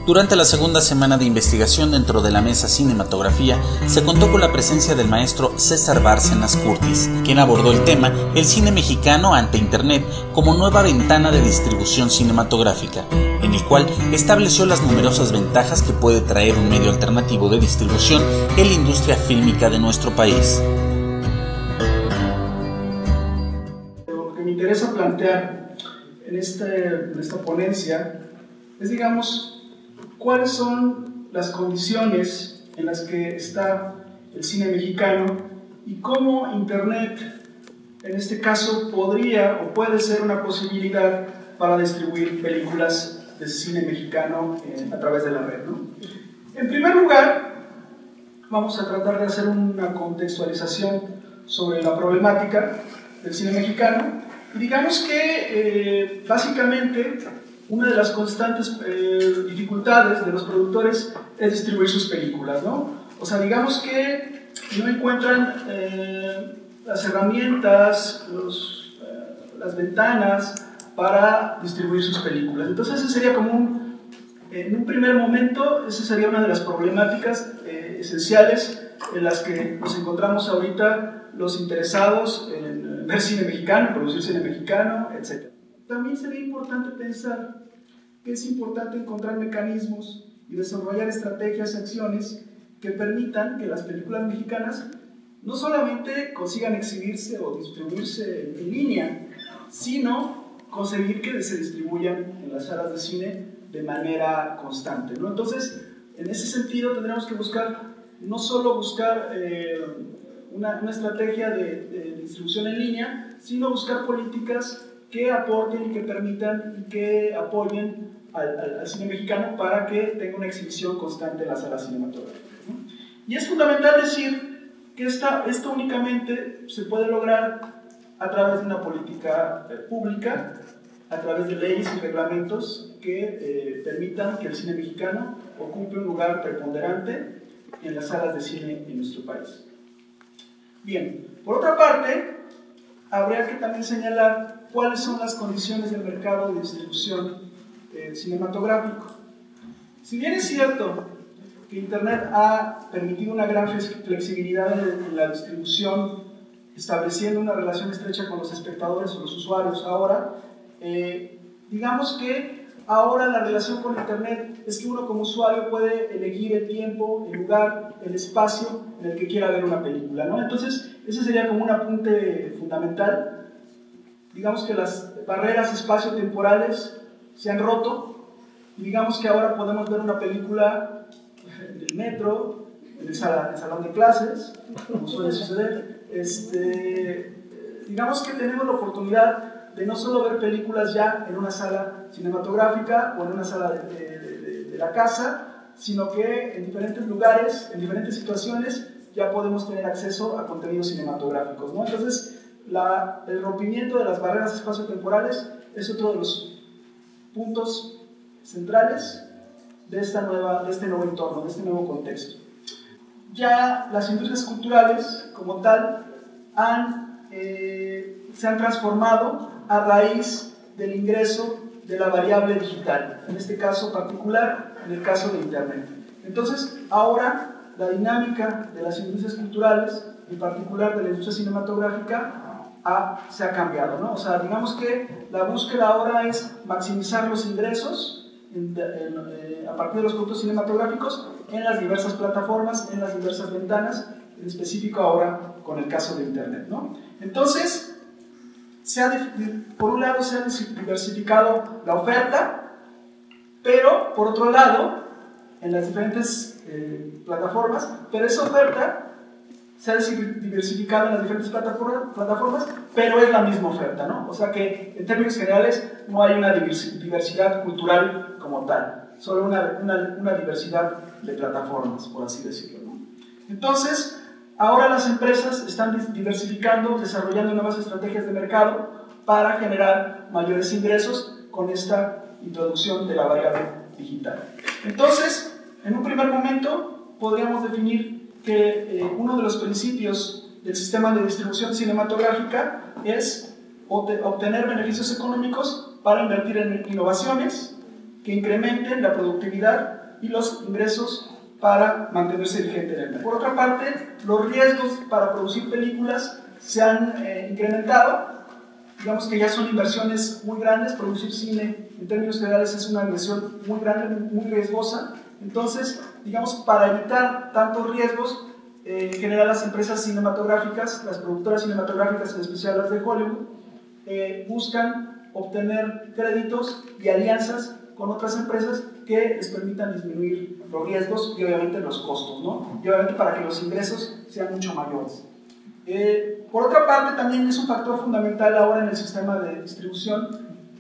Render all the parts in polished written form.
Durante la segunda semana de investigación dentro de la mesa Cinematografía, se contó con la presencia del maestro César Bárcenas Curtis, quien abordó el tema El cine mexicano ante Internet como nueva ventana de distribución cinematográfica, en el cual estableció las numerosas ventajas que puede traer un medio alternativo de distribución en la industria fílmica de nuestro país. Lo que me interesa plantear en esta ponencia es, digamos, cuáles son las condiciones en las que está el cine mexicano y cómo Internet, en este caso, podría o puede ser una posibilidad para distribuir películas de cine mexicano a través de la red, ¿no? En primer lugar, vamos a tratar de hacer una contextualización sobre la problemática del cine mexicano. Y digamos que, básicamente, una de las constantes dificultades de los productores es distribuir sus películas, ¿no? O sea, digamos que no encuentran las herramientas, las ventanas para distribuir sus películas. Entonces, ese sería como en un primer momento, esa sería una de las problemáticas esenciales en las que nos encontramos ahorita los interesados en ver cine mexicano, producir cine mexicano, etc. También sería importante pensar que es importante encontrar mecanismos y desarrollar estrategias y acciones que permitan que las películas mexicanas no solamente consigan exhibirse o distribuirse en línea, sino conseguir que se distribuyan en las salas de cine de manera constante, ¿no? Entonces, en ese sentido tendremos que buscar, no solo buscar una estrategia de distribución en línea, sino buscar políticas que aporten y que permitan y que apoyen al cine mexicano para que tenga una exhibición constante en las salas cinematográficas, ¿no? Y es fundamental decir que esto únicamente se puede lograr a través de una política pública, a través de leyes y reglamentos que permitan que el cine mexicano ocupe un lugar preponderante en las salas de cine en nuestro país. Bien, por otra parte, habría que también señalar cuáles son las condiciones del mercado de distribución cinematográfico. Si bien es cierto que Internet ha permitido una gran flexibilidad en la distribución, estableciendo una relación estrecha con los espectadores o los usuarios ahora, digamos que ahora la relación con Internet es que uno como usuario puede elegir el tiempo, el lugar, el espacio en el que quiera ver una película, ¿no? Entonces, ese sería como un apunte fundamental. Digamos que las barreras espaciotemporales se han roto y digamos que ahora podemos ver una película en el metro, en el salón de clases, como suele suceder. Digamos que tenemos la oportunidad de no solo ver películas ya en una sala cinematográfica o en una sala de la casa, sino que en diferentes lugares, en diferentes situaciones, ya podemos tener acceso a contenidos cinematográficos, ¿no? Entonces, el rompimiento de las barreras espaciotemporales es otro de los puntos centrales de este nuevo entorno, de este nuevo contexto. Ya las industrias culturales, como tal, se han transformado a raíz del ingreso de la variable digital, en este caso particular, en el caso de Internet. Entonces, ahora la dinámica de las industrias culturales, en particular de la industria cinematográfica, se ha cambiado, ¿no? O sea, digamos que la búsqueda ahora es maximizar los ingresos a partir de los productos cinematográficos en las diversas plataformas, en las diversas ventanas, en específico ahora con el caso de Internet, ¿no? Entonces, por un lado se ha diversificado la oferta, pero por otro lado, en las diferentes plataformas, pero esa oferta se ha diversificado en las diferentes plataformas, pero es la misma oferta, ¿no? O sea que en términos generales no hay una diversidad cultural como tal, solo una diversidad de plataformas, por así decirlo, ¿no? Entonces, ahora las empresas están diversificando, desarrollando nuevas estrategias de mercado para generar mayores ingresos con esta introducción de la variable digital. Entonces, en un primer momento, podríamos definir que uno de los principios del sistema de distribución cinematográfica es obtener beneficios económicos para invertir en innovaciones que incrementen la productividad y los ingresos para mantenerse vigente en el mercado. Por otra parte, los riesgos para producir películas se han incrementado. Digamos que ya son inversiones muy grandes. Producir cine en términos generales es una inversión muy grande, muy riesgosa. Entonces, digamos, para evitar tantos riesgos, en general las empresas cinematográficas, las productoras cinematográficas, en especial las de Hollywood, buscan obtener créditos y alianzas con otras empresas que les permitan disminuir los riesgos y obviamente los costos, ¿no? Y obviamente para que los ingresos sean mucho mayores. Por otra parte, también es un factor fundamental ahora en el sistema de distribución,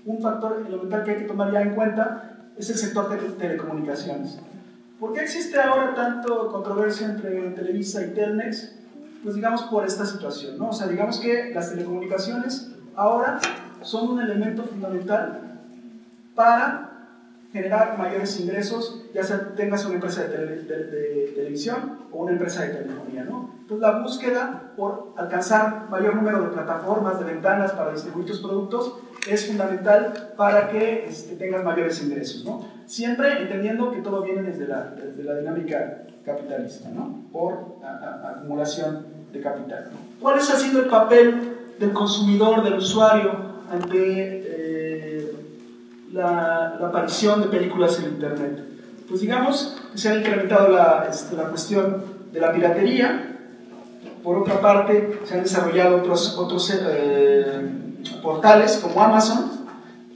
un factor elemental que hay que tomar ya en cuenta es el sector de telecomunicaciones. ¿Por qué existe ahora tanto controversia entre Televisa y Telmex? Pues digamos por esta situación, ¿no? O sea, digamos que las telecomunicaciones ahora son un elemento fundamental para generar mayores ingresos, ya sea tengas una empresa de televisión o una empresa de telefonía, ¿no? Entonces la búsqueda por alcanzar mayor número de plataformas, de ventanas para distribuir tus productos es fundamental para que tengas mayores ingresos, ¿no? Siempre entendiendo que todo viene desde la dinámica capitalista, ¿no? Por acumulación de capital. ¿Cuál ha sido el papel del consumidor, del usuario, ante la aparición de películas en Internet? Pues digamos que se ha incrementado la cuestión de la piratería. Por otra parte, se han desarrollado otros portales como Amazon,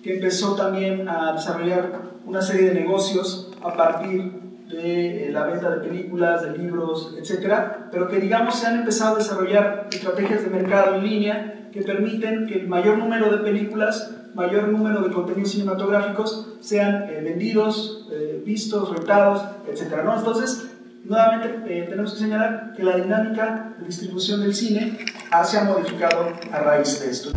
que empezó también a desarrollar una serie de negocios a partir de la venta de películas, de libros, etcétera, pero que digamos se han empezado a desarrollar estrategias de mercado en línea que permiten que el mayor número de películas, mayor número de contenidos cinematográficos sean vendidos, vistos, rentados, etcétera, ¿no? Entonces, nuevamente tenemos que señalar que la dinámica de distribución del cine se ha modificado a raíz de esto.